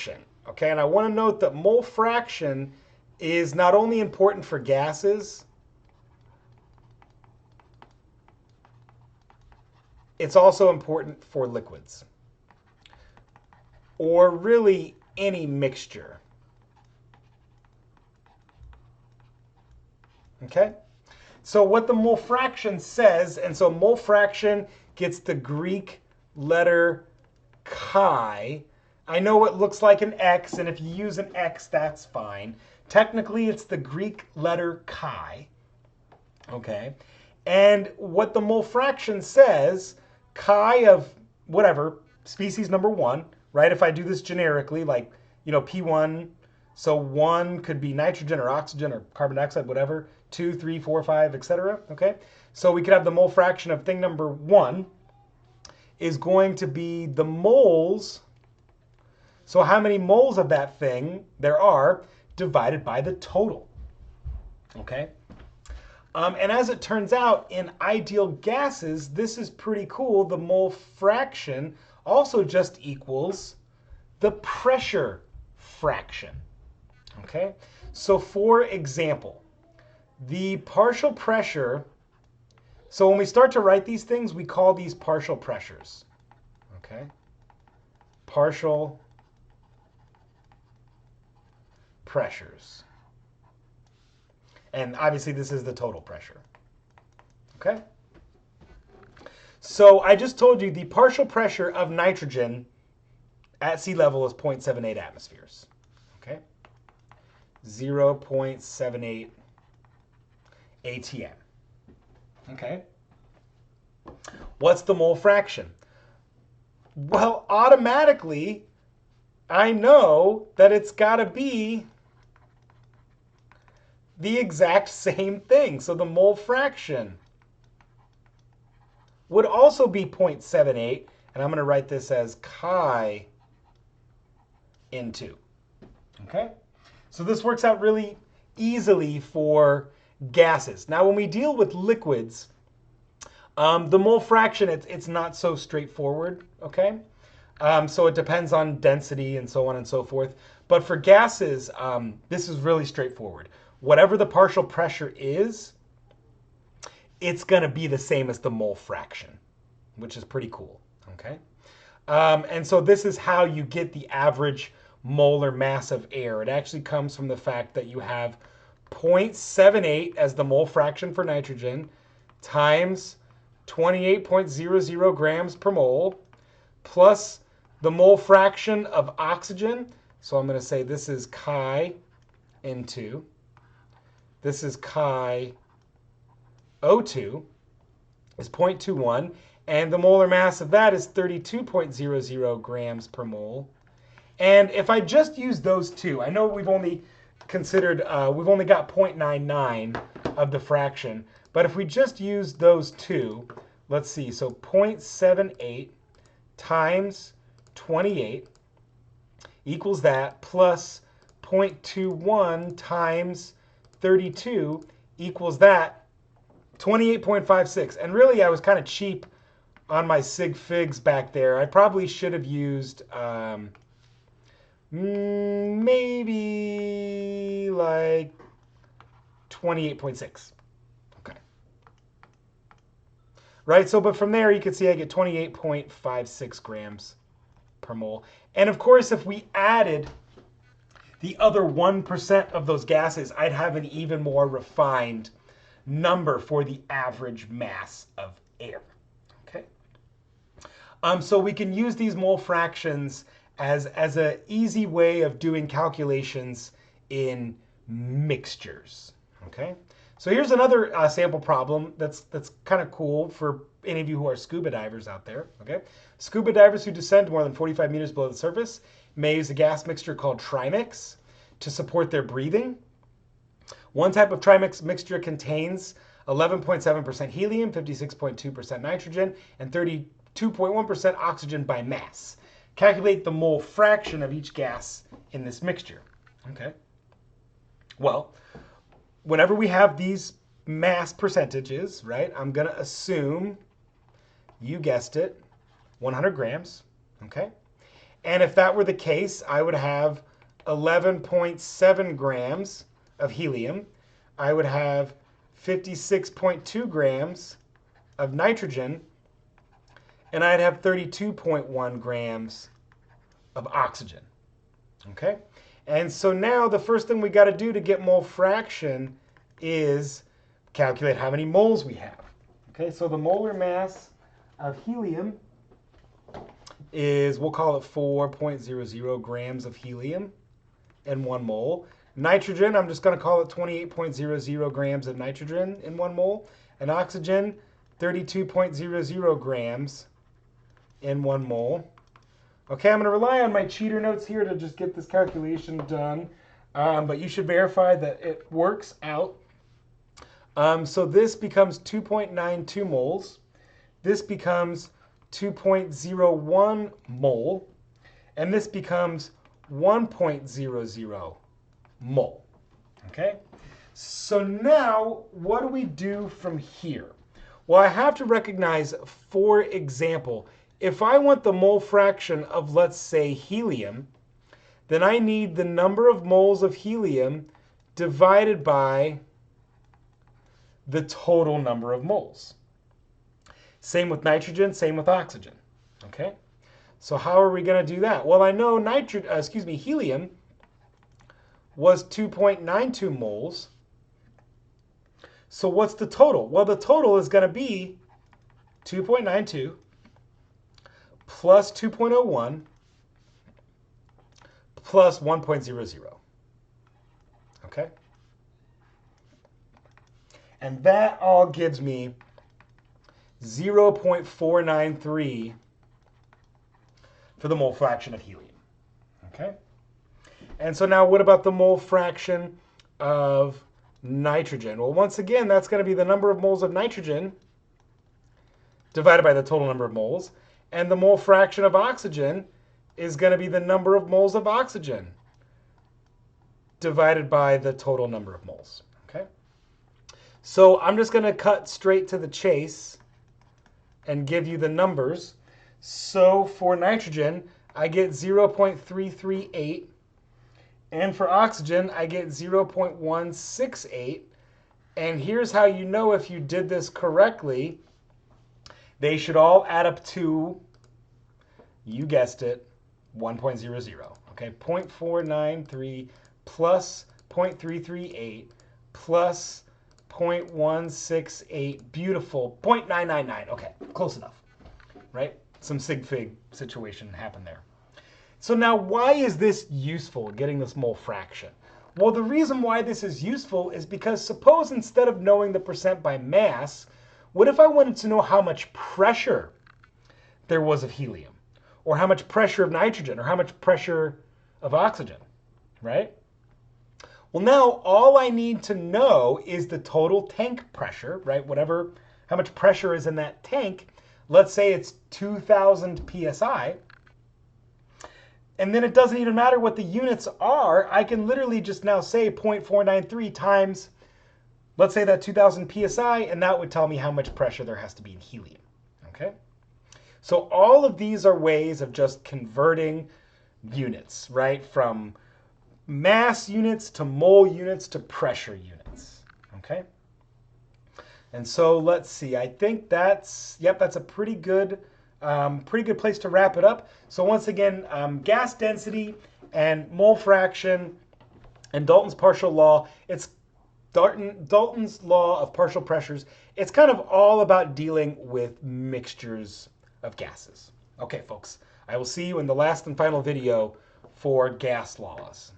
fraction. Okay, and I want to note that mole fraction is not only important for gases, it's also important for liquids, or really any mixture. Okay? So what the mole fraction says, and so mole fraction gets the Greek letter chi. I know it looks like an X, and if you use an X, that's fine. Technically, it's the Greek letter chi. Okay? And what the mole fraction says, chi of whatever, species number 1, right? If I do this generically, like, P1, so 1 could be nitrogen or oxygen or carbon dioxide, whatever, 2, 3, 4, 5, etc. Okay? So we could have the mole fraction of thing number 1 is going to be the moles. So how many moles of that thing there are divided by the total. Okay? And as it turns out, in ideal gases, this is pretty cool. The mole fraction also just equals the pressure fraction. Okay? So for example, the partial pressure, so when we start to write these things, we call these partial pressures. Okay? Partial pressures. And obviously this is the total pressure. Okay? So I just told you the partial pressure of nitrogen at sea level is 0.78 atmospheres. Okay? 0.78 atm. Okay? What's the mole fraction? Well, automatically, I know that it's got to be the exact same thing. So the mole fraction would also be 0.78, and I'm going to write this as chi N2. Okay? So this works out really easily for gases. Now when we deal with liquids, the mole fraction, it's not so straightforward, okay? So it depends on density and so on and so forth. But for gases, this is really straightforward. Whatever the partial pressure is, it's going to be the same as the mole fraction, which is pretty cool, okay? And so this is how you get the average molar mass of air. It actually comes from the fact that you have 0.78 as the mole fraction for nitrogen times 28.00 grams per mole plus the mole fraction of oxygen. So I'm going to say this is chi N2. This is chi O2 is 0.21. And the molar mass of that is 32.00 grams per mole. And if I just use those two, I know we've only considered, we've only got 0.99 of the fraction. But if we just use those two, let's see, so 0.78 times 28 equals that, plus 0.21 times 32 equals that, 28.56. And really, I was kind of cheap on my sig figs back there. I probably should have used maybe like 28.6. Okay. Right, so but from there you can see I get 28.56 grams per mole. And of course, if we added the other 1% of those gases, I'd have an even more refined number for the average mass of air. Okay. So we can use these mole fractions as an easy way of doing calculations in mixtures. Okay. So here's another sample problem that's kind of cool for any of you who are scuba divers out there. Okay. Scuba divers who descend more than 45 meters below the surface may use a gas mixture called trimix to support their breathing. One type of trimix mixture contains 11.7% helium, 56.2% nitrogen, and 32.1% oxygen by mass. Calculate the mole fraction of each gas in this mixture. Okay. Well, whenever we have these mass percentages, right, I'm going to assume, you guessed it, 100 grams. Okay. And if that were the case, I would have 11.7 grams of helium. I would have 56.2 grams of nitrogen, and I'd have 32.1 grams of oxygen. Okay? And so now the first thing we got to do to get mole fraction is calculate how many moles we have. Okay, so the molar mass of helium is, we'll call it 4.00 grams of helium in 1 mole. Nitrogen, I'm just going to call it 28.00 grams of nitrogen in 1 mole. And oxygen, 32.00 grams in 1 mole. Okay, I'm going to rely on my cheater notes here to just get this calculation done. But you should verify that it works out. So this becomes 2.92 moles. This becomes 2.01 mole. And this becomes 1.00 mole. Okay? So now, what do we do from here? Well, I have to recognize, for example, if I want the mole fraction of, let's say, helium, then I need the number of moles of helium divided by the total number of moles. Same with nitrogen, same with oxygen. Okay? So how are we going to do that? Well, I know helium was 2.92 moles. So what's the total? Well, the total is going to be 2.92 plus 2.01 plus 1.00. Okay? And that all gives me 0.493 for the mole fraction of helium. Okay? And so now what about the mole fraction of nitrogen? Well, once again, that's going to be the number of moles of nitrogen divided by the total number of moles. And the mole fraction of oxygen is going to be the number of moles of oxygen divided by the total number of moles. Okay? So I'm just going to cut straight to the chase and give you the numbers. So for nitrogen, I get 0.338. And for oxygen, I get 0.168. And here's how you know if you did this correctly. They should all add up to, you guessed it, 1.00. Okay, 0.493 plus 0.338 plus 0.168, beautiful, 0.999. Okay, close enough, right? Some sig fig situation happened there. So now, why is this useful, getting this mole fraction? Well, the reason why this is useful is because suppose instead of knowing the percent by mass, what if I wanted to know how much pressure there was of helium, or how much pressure of nitrogen, or how much pressure of oxygen, right? Well, now all I need to know is the total tank pressure, right? Whatever, how much pressure is in that tank. Let's say it's 2,000 psi. And then it doesn't even matter what the units are. I can literally just now say 0.493 times, let's say that 2,000 psi, and that would tell me how much pressure there has to be in helium. Okay? So all of these are ways of just converting units, right? From mass units to mole units to pressure units. Okay? And so let's see. I think that's a pretty good place to wrap it up. So once again, gas density and mole fraction and Dalton's partial law. It's Dalton's law of partial pressures. It's kind of all about dealing with mixtures of gases. Okay, folks, I will see you in the last and final video for gas laws.